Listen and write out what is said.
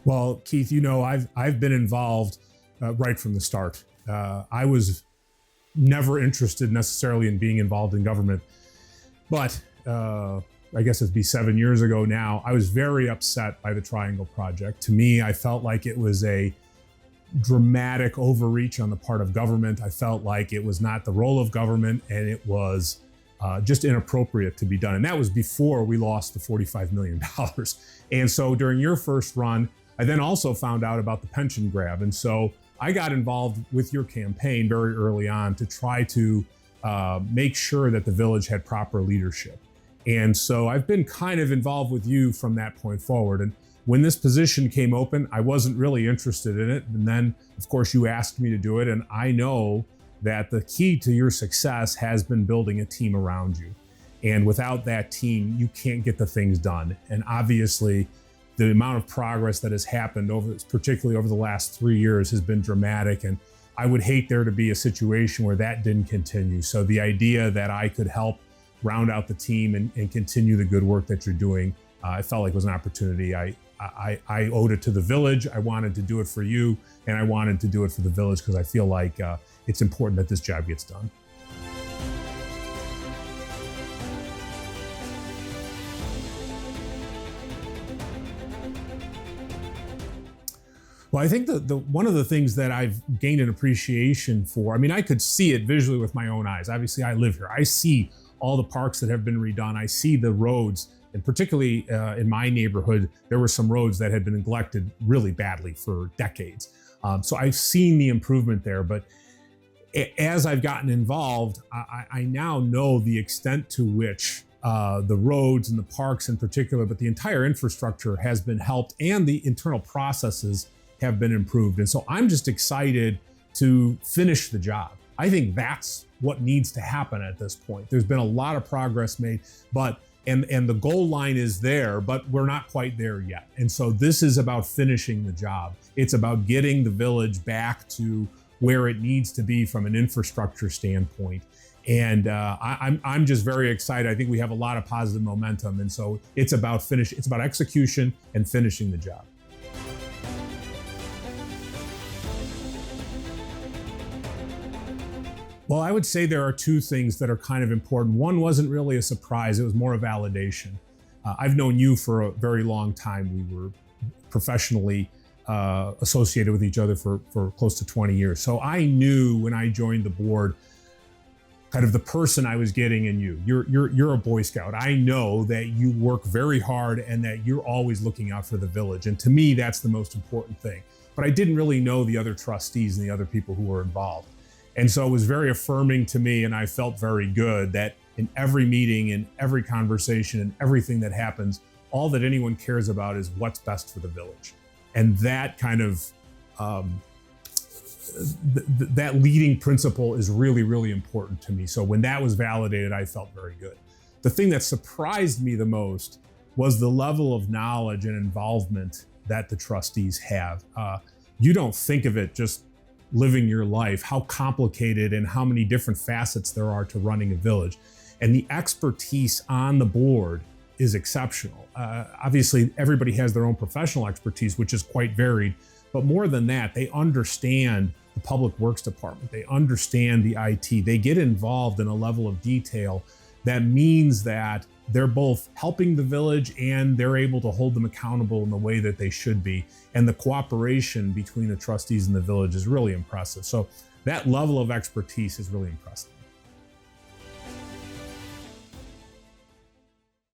Well, Keith, I've been involved right from the start. I was never interested necessarily in being involved in government, but I guess it'd be 7 years ago now, I was very upset by the Triangle Project. To me, I felt like it was a dramatic overreach on the part of government. I felt like it was not the role of government, and it was just inappropriate to be done. And that was before we lost the $45 million. And so during your first run, I then also found out about the pension grab. And so I got involved with your campaign very early on to try to make sure that the village had proper leadership. And so I've been kind of involved with you from that point forward. And when this position came open, I wasn't really interested in it. And then, of course, you asked me to do it. And I know that the key to your success has been building a team around you. And without that team, you can't get the things done. And obviously, the amount of progress that has happened particularly over the last 3 years has been dramatic. And I would hate there to be a situation where that didn't continue. So the idea that I could help round out the team and continue the good work that you're doing, I felt like was an opportunity. I owed it to the village. I wanted to do it for you, and I wanted to do it for the village because I feel like it's important that this job gets done. Well, I think one of the things that I've gained an appreciation for, I could see it visually with my own eyes. Obviously, I live here. I see all the parks that have been redone. I see the roads, and particularly in my neighborhood, there were some roads that had been neglected really badly for decades. So I've seen the improvement there, but as I've gotten involved, I now know the extent to which the roads and the parks in particular, but the entire infrastructure has been helped and the internal processes have been improved. And so I'm just excited to finish the job. I think that's what needs to happen at this point. There's been a lot of progress made, and the goal line is there, but we're not quite there yet. And so this is about finishing the job. It's about getting the village back to where it needs to be from an infrastructure standpoint. And I'm just very excited. I think we have a lot of positive momentum. And so it's about execution and finishing the job. Well, I would say there are two things that are kind of important. One wasn't really a surprise. It was more a validation. I've known you for a very long time. We were professionally associated with each other for close to 20 years. So I knew when I joined the board kind of the person I was getting in you. You're a Boy Scout. I know that you work very hard and that you're always looking out for the village. And to me, that's the most important thing. But I didn't really know the other trustees and the other people who were involved. And so it was very affirming to me, and I felt very good that in every meeting, in every conversation, and everything that happens, all that anyone cares about is what's best for the village. And that kind of, that leading principle is really, really important to me. So when that was validated, I felt very good. The thing that surprised me the most was the level of knowledge and involvement that the trustees have. You don't think of it just living your life, how complicated and how many different facets there are to running a village. And the expertise on the board is exceptional. Obviously, everybody has their own professional expertise, which is quite varied. But more than that, they understand the Public Works Department. They understand the IT. They get involved in a level of detail that means that they're both helping the village and they're able to hold them accountable in the way that they should be. And the cooperation between the trustees and the village is really impressive. So that level of expertise is really impressive.